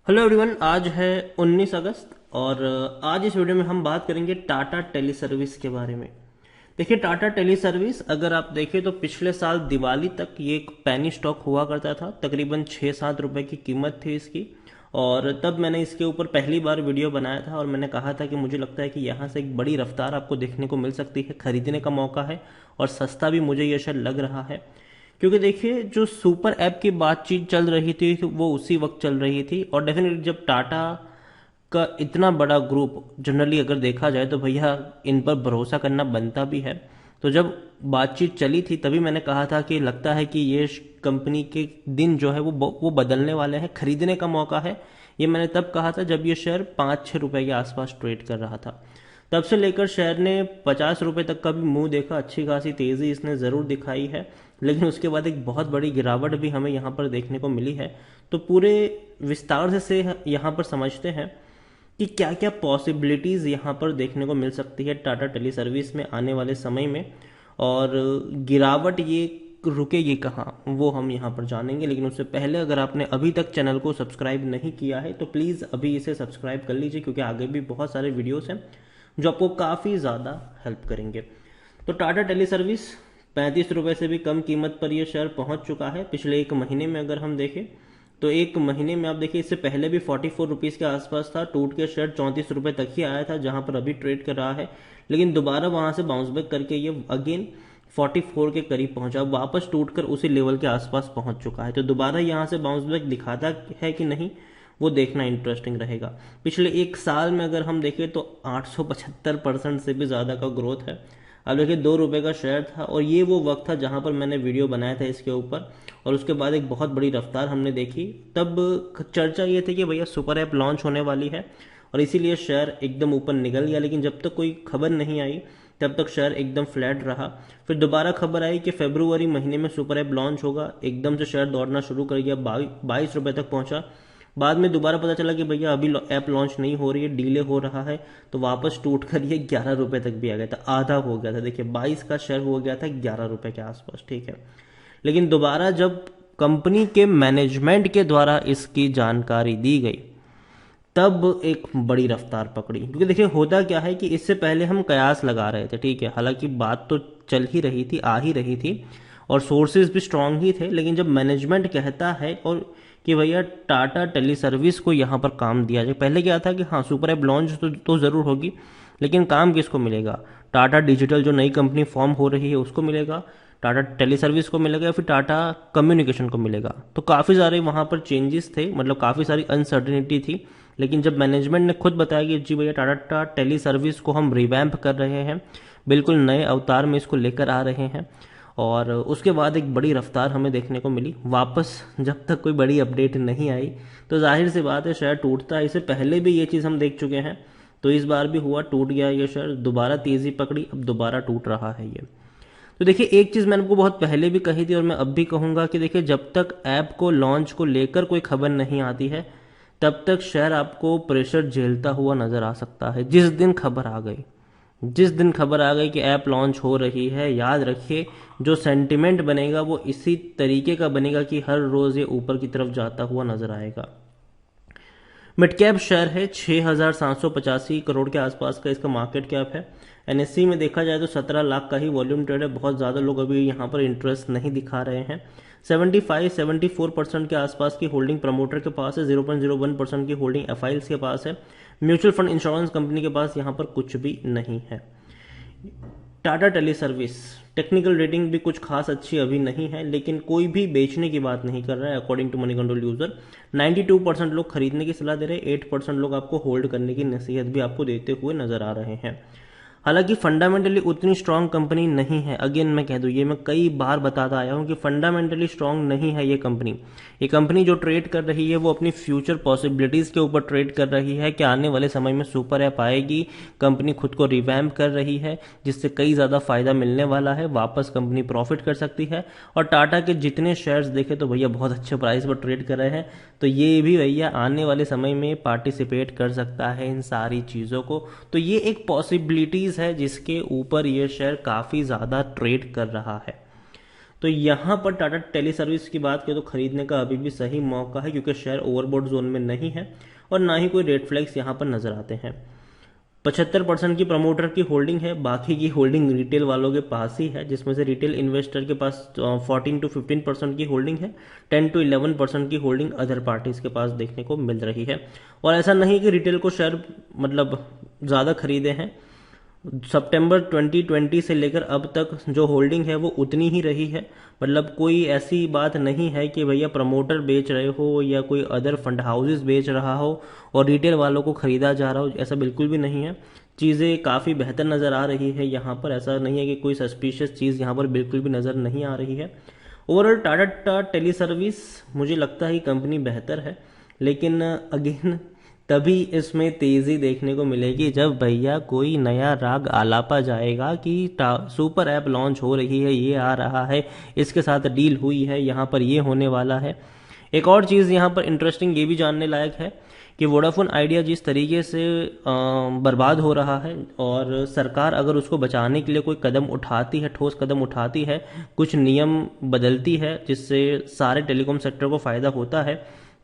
Hello everyone, आज है 19 अगस्त और आज इस वीडियो में हम बात करेंगे टाटा टेली सर्विस के बारे में। देखिए, टाटा टेली सर्विस अगर आप देखें तो पिछले साल दिवाली तक ये एक पैनी स्टॉक हुआ करता था। तकरीबन 6-7 रुपए की कीमत थी इसकी। और तब मैंने इसके ऊपर पहली बार वीडियो बनाया था और मैंने कहा था कि मुझे लगता है कि यहाँ से एक बड़ी रफ्तार आपको देखने को मिल सकती है, खरीदने का मौका है और सस्ता भी मुझे ये शेयर लग रहा है। क्योंकि देखिए, जो सुपर ऐप की बातचीत चल रही थी वो उसी वक्त चल रही थी और डेफिनेटली जब टाटा का इतना बड़ा ग्रुप जनरली अगर देखा जाए तो भैया इन पर भरोसा करना बनता भी है। तो जब बातचीत चली थी तभी मैंने कहा था कि लगता है कि ये कंपनी के दिन जो है वो बदलने वाले हैं, खरीदने का मौका है। ये मैंने तब कहा था जब ये शेयर 5-6 रुपए के आसपास ट्रेड कर रहा था। तब से लेकर शेयर ने 50 रुपए तक का भी मुंह देखा, अच्छी खासी तेजी इसने ज़रूर दिखाई है, लेकिन उसके बाद एक बहुत बड़ी गिरावट भी हमें यहाँ पर देखने को मिली है। तो पूरे विस्तार से यहाँ पर समझते हैं कि क्या क्या पॉसिबिलिटीज़ यहाँ पर देखने को मिल सकती है टाटा टेली सर्विस में आने वाले समय में, और गिरावट ये रुकेगी कहाँ वो हम यहाँ पर जानेंगे। लेकिन उससे पहले अगर आपने अभी तक चैनल को सब्सक्राइब नहीं किया है तो प्लीज़ अभी इसे सब्सक्राइब कर लीजिए, क्योंकि आगे भी बहुत सारे वीडियोस हैं जो आपको काफ़ी ज़्यादा हेल्प करेंगे। तो टाटा टेली सर्विस 35 रुपये से भी कम कीमत पर यह शेयर पहुंच चुका है पिछले एक महीने में। अगर हम देखें तो एक महीने में आप देखिए, इससे पहले भी 44 रुपीज़ के आसपास था, टूट के शेयर 34 रुपये तक ही आया था जहां पर अभी ट्रेड कर रहा है। लेकिन दोबारा वहां से बाउंस बैक करके ये अगेन 44 के करीब पहुंचा, वापस टूटकर उसी लेवल के आसपास पहुंच चुका है। तो दोबारा यहां से बाउंस बैक दिखाता है कि नहीं, वो देखना इंटरेस्टिंग रहेगा। पिछले एक साल में अगर हम देखें तो 875% से भी ज़्यादा का ग्रोथ है। अब देखिए, 2 रुपये का शेयर था और ये वो वक्त था जहां पर मैंने वीडियो बनाया था इसके ऊपर, और उसके बाद एक बहुत बड़ी रफ्तार हमने देखी। तब चर्चा ये थी कि भैया सुपर ऐप लॉन्च होने वाली है और इसीलिए शेयर एकदम ऊपर निकल गया। लेकिन जब तक कोई खबर नहीं आई तब तक शेयर एकदम फ्लैट रहा। फिर दोबारा खबर आई कि फरवरी महीने में सुपर ऐप लॉन्च होगा, एकदम से शेयर दौड़ना शुरू कर गया, 22 रुपये तक पहुंचा। बाद में दोबारा पता चला कि भैया अभी ऐप लॉन्च नहीं हो रही है, डिले हो रहा है, तो वापस टूट कर ये 11 रुपये तक भी आ गया था, आधा हो गया था। देखिए, 22 का शेयर हो गया था 11 रुपये के आसपास, ठीक है। लेकिन दोबारा जब कंपनी के मैनेजमेंट के द्वारा इसकी जानकारी दी गई तब एक बड़ी रफ्तार पकड़ी। क्योंकि देखिए, होता क्या है कि इससे पहले हम कयास लगा रहे थे, ठीक है, हालांकि बात तो चल ही रही थी, आ ही रही थी और सोर्सेज भी स्ट्रांग ही थे। लेकिन जब मैनेजमेंट कहता है और कि भैया टाटा टेली सर्विस को यहाँ पर काम दिया जाए, पहले क्या था कि हाँ सुपर ऐप लॉन्च तो ज़रूर होगी, लेकिन काम किसको मिलेगा? टाटा डिजिटल जो नई कंपनी फॉर्म हो रही है उसको मिलेगा, टाटा टेली सर्विस को मिलेगा, या फिर टाटा कम्युनिकेशन को मिलेगा? तो काफ़ी सारे वहाँ पर चेंजेस थे, मतलब काफ़ी सारी अनसर्टिनिटी थी। लेकिन जब मैनेजमेंट ने खुद बताया कि जी भैया टाटा टेली सर्विस को हम रिवैम्प कर रहे हैं, बिल्कुल नए अवतार में इसको लेकर आ रहे हैं, और उसके बाद एक बड़ी रफ्तार हमें देखने को मिली। वापस जब तक कोई बड़ी अपडेट नहीं आई तो जाहिर सी बात है शेयर टूटता है। इससे पहले भी ये चीज़ हम देख चुके हैं, तो इस बार भी हुआ, टूट गया ये शेयर, दोबारा तेज़ी पकड़ी, अब दोबारा टूट रहा है ये। तो देखिए, एक चीज़ मैंने आपको बहुत पहले भी कही थी और मैं अब भी कहूँगा कि देखिए, जब तक ऐप को लॉन्च को लेकर कोई खबर नहीं आती है तब तक शेयर आपको प्रेशर झेलता हुआ नजर आ सकता है। जिस दिन खबर आ गई कि ऐप लॉन्च हो रही है, याद रखिए जो सेंटिमेंट बनेगा वो इसी तरीके का बनेगा कि हर रोज ये ऊपर की तरफ जाता हुआ नजर आएगा। मिड कैप शेयर है, 6,785 करोड़ के आसपास का इसका मार्केट कैप है। एनएससी में देखा जाए तो 17 लाख का ही वॉल्यूम ट्रेड है, बहुत ज़्यादा लोग अभी यहाँ पर इंटरेस्ट नहीं दिखा रहे हैं। 75-74% के आसपास की होल्डिंग प्रमोटर के पास है, 0.01% की होल्डिंग एफआईएल्स के पास है, म्यूचुअल फंड इंश्योरेंस कंपनी के पास यहाँ पर कुछ भी नहीं है। Tata tele service technical rating भी कुछ खास अच्छी अभी नहीं है, लेकिन कोई भी बेचने की बात नहीं कर रहा है। According to money control user 92% लोग खरीदने की सलाह दे रहे हैं, 8% लोग आपको होल्ड करने की नसीहत भी आपको देते हुए नजर आ रहे हैं। हालांकि फंडामेंटली उतनी स्ट्रांग कंपनी नहीं है। अगेन मैं कह दूं, ये मैं कई बार बताता आया हूं कि फंडामेंटली स्ट्रांग नहीं है ये कंपनी। ये कंपनी जो ट्रेड कर रही है वो अपनी फ्यूचर पॉसिबिलिटीज के ऊपर ट्रेड कर रही है कि आने वाले समय में सुपर ऐप आएगी, कंपनी खुद को रिवैम्प कर रही है जिससे कई ज़्यादा फायदा मिलने वाला है, वापस कंपनी प्रॉफिट कर सकती है। और टाटा के जितने शेयर्स देखे तो भैया बहुत अच्छे प्राइस पर ट्रेड कर रहे हैं, तो ये भी भैया आने वाले समय में पार्टिसिपेट कर सकता है इन सारी चीज़ों को। तो ये एक पॉसिबिलिटीज है जिसके ऊपर ये शेयर काफ़ी ज़्यादा ट्रेड कर रहा है। तो यहाँ पर टाटा टेली सर्विस की बात करें तो खरीदने का अभी भी सही मौका है, क्योंकि शेयर ओवरबॉट जोन में नहीं है और ना ही कोई रेड फ्लैग्स यहाँ पर नजर आते हैं। 75% की प्रमोटर की होल्डिंग है, बाकी की होल्डिंग रिटेल वालों के पास ही है, जिसमें से रिटेल इन्वेस्टर के पास 14 to 15% की होल्डिंग है, 10 to 11% की होल्डिंग अदर पार्टीज के पास देखने को मिल रही है। और ऐसा नहीं कि रिटेल को शेयर मतलब ज़्यादा खरीदे हैं, सितंबर 2020 से लेकर अब तक जो होल्डिंग है वो उतनी ही रही है। मतलब कोई ऐसी बात नहीं है कि भैया प्रमोटर बेच रहे हो या कोई अदर फंड हाउसेस बेच रहा हो और रिटेल वालों को खरीदा जा रहा हो, ऐसा बिल्कुल भी नहीं है। चीज़ें काफ़ी बेहतर नज़र आ रही है यहाँ पर, ऐसा नहीं है कि कोई सस्पिशियस चीज़ यहाँ पर बिल्कुल भी नज़र नहीं आ रही है। ओवरऑल टाटा टेली सर्विस मुझे लगता है कंपनी बेहतर है, लेकिन अगेन तभी इसमें तेजी देखने को मिलेगी जब भैया कोई नया राग आलापा जाएगा कि सुपर ऐप लॉन्च हो रही है, ये आ रहा है, इसके साथ डील हुई है, यहाँ पर ये होने वाला है। एक और चीज़ यहाँ पर इंटरेस्टिंग ये भी जानने लायक है कि वोडाफोन आइडिया जिस तरीके से बर्बाद हो रहा है और सरकार अगर उसको बचाने के लिए कोई कदम उठाती है, ठोस कदम उठाती है, कुछ नियम बदलती है जिससे सारे टेलीकॉम सेक्टर को फायदा होता है,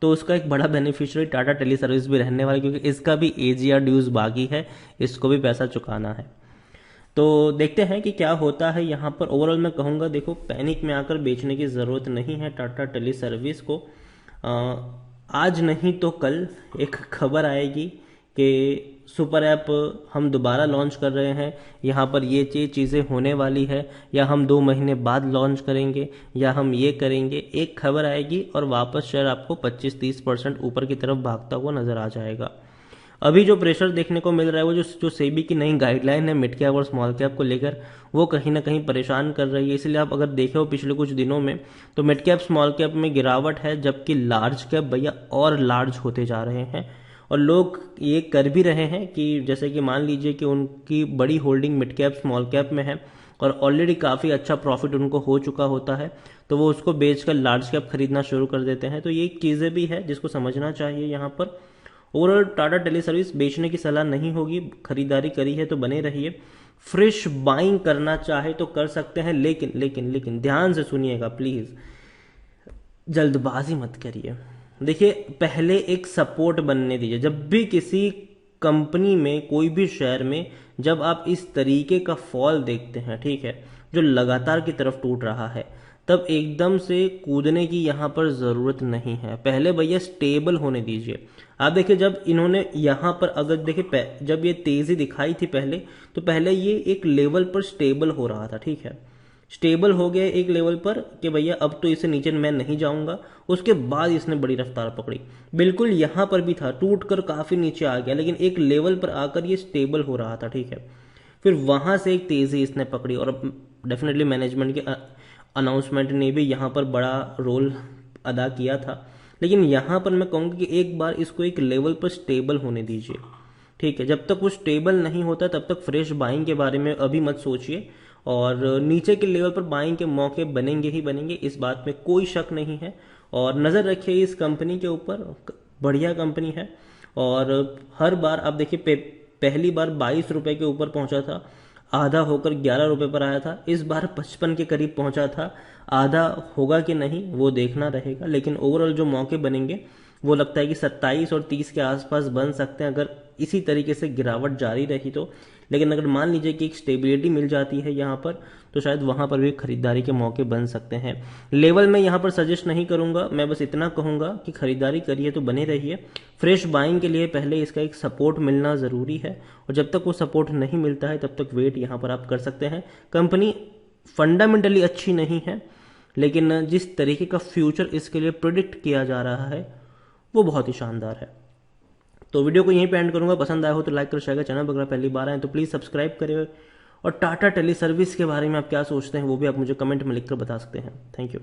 तो उसका एक बड़ा बेनिफिशियरी टाटा टेली सर्विस भी रहने वाला है, क्योंकि इसका भी एजीआर ड्यूज बाकी है, इसको भी पैसा चुकाना है। तो देखते हैं कि क्या होता है यहाँ पर। ओवरऑल मैं कहूँगा देखो, पैनिक में आकर बेचने की ज़रूरत नहीं है टाटा टेली सर्विस को। आज नहीं तो कल एक खबर आएगी कि सुपर ऐप हम दोबारा लॉन्च कर रहे हैं, यहाँ पर ये चीज़ें होने वाली है, या हम 2 महीने बाद लॉन्च करेंगे, या हम ये करेंगे। एक खबर आएगी और वापस शेयर आपको 25-30% ऊपर की तरफ भागता हुआ नजर आ जाएगा। अभी जो प्रेशर देखने को मिल रहा है वो जो सेबी की नई गाइडलाइन है मिड कैप और स्मॉल कैप को लेकर, वो कहीं ना कहीं परेशान कर रही है। इसलिए आप अगर देखे हो पिछले कुछ दिनों में तो मिड कैप स्मॉल कैप में गिरावट है, जबकि लार्ज कैप भैया और लार्ज होते जा रहे हैं। और लोग ये कर भी रहे हैं कि जैसे कि मान लीजिए कि उनकी बड़ी holding mid cap small cap में है और ऑलरेडी काफ़ी अच्छा प्रॉफिट उनको हो चुका होता है, तो वो उसको बेचकर लार्ज कैप खरीदना शुरू कर देते हैं। तो ये चीज़ें भी है जिसको समझना चाहिए यहाँ पर। ओवरऑल टाटा टेली सर्विस बेचने की सलाह नहीं होगी, खरीदारी करी है तो बने रहिए। फ्रेश बाइंग करना चाहे तो कर सकते हैं, लेकिन लेकिन लेकिन ध्यान से सुनिएगा प्लीज़, जल्दबाजी मत करिए। देखिए, पहले एक सपोर्ट बनने दीजिए। जब भी किसी कंपनी में कोई भी शेयर में जब आप इस तरीके का फॉल देखते हैं, ठीक है, जो लगातार की तरफ टूट रहा है, तब एकदम से कूदने की यहाँ पर ज़रूरत नहीं है। पहले भैया स्टेबल होने दीजिए। आप देखिए, जब इन्होंने यहाँ पर अगर देखिए जब ये तेज़ी दिखाई थी पहले, तो पहले ये एक लेवल पर स्टेबल हो रहा था, ठीक है, स्टेबल हो गया एक लेवल पर कि भैया अब तो इसे नीचे मैं नहीं जाऊंगा। उसके बाद इसने बड़ी रफ्तार पकड़ी, बिल्कुल यहाँ पर भी था, टूट कर काफ़ी नीचे आ गया, लेकिन एक लेवल पर आकर ये स्टेबल हो रहा था, ठीक है। फिर वहाँ से एक तेज़ी इसने पकड़ी और डेफिनेटली मैनेजमेंट के अनाउंसमेंट ने भी यहाँ पर बड़ा रोल अदा किया था। लेकिन यहाँ पर मैं कहूँगा कि एक बार इसको एक लेवल पर स्टेबल होने दीजिए, ठीक है। जब तक वो स्टेबल नहीं होता तब तक फ्रेश बाइंग के बारे में अभी मत सोचिए, और नीचे के लेवल पर बाइंग के मौके बनेंगे ही बनेंगे, इस बात में कोई शक नहीं है। और नज़र रखिए इस कंपनी के ऊपर, बढ़िया कंपनी है। और हर बार आप देखिए, पहली बार 22 रुपये के ऊपर पहुंचा था, आधा होकर 11 रुपये पर आया था। इस बार 55 के करीब पहुंचा था, आधा होगा कि नहीं वो देखना रहेगा। लेकिन ओवरऑल जो मौके बनेंगे वो लगता है कि 27 और 30 के आसपास बन सकते हैं अगर इसी तरीके से गिरावट जारी रही तो। लेकिन अगर मान लीजिए कि एक स्टेबिलिटी मिल जाती है यहाँ पर, तो शायद वहाँ पर भी खरीदारी के मौके बन सकते हैं। लेवल मैं यहाँ पर सजेस्ट नहीं करूँगा, मैं बस इतना कहूँगा कि खरीदारी करिए तो बने रहिए। फ्रेश बाइंग के लिए पहले इसका एक सपोर्ट मिलना ज़रूरी है, और जब तक वो सपोर्ट नहीं मिलता है तब तक वेट यहाँ पर आप कर सकते हैं। कंपनी फंडामेंटली अच्छी नहीं है, लेकिन जिस तरीके का फ्यूचर इसके लिए प्रिडिक्ट किया जा रहा है वो बहुत ही शानदार है। तो वीडियो को यहीं पे एंड करूंगा। पसंद आया हो तो लाइक कर शेयर, चैनल पर अगर पहली बार आए तो प्लीज़ सब्सक्राइब करिए। और टाटा टेली सर्विस के बारे में आप क्या सोचते हैं वो भी आप मुझे कमेंट में लिखकर बता सकते हैं। Thank you.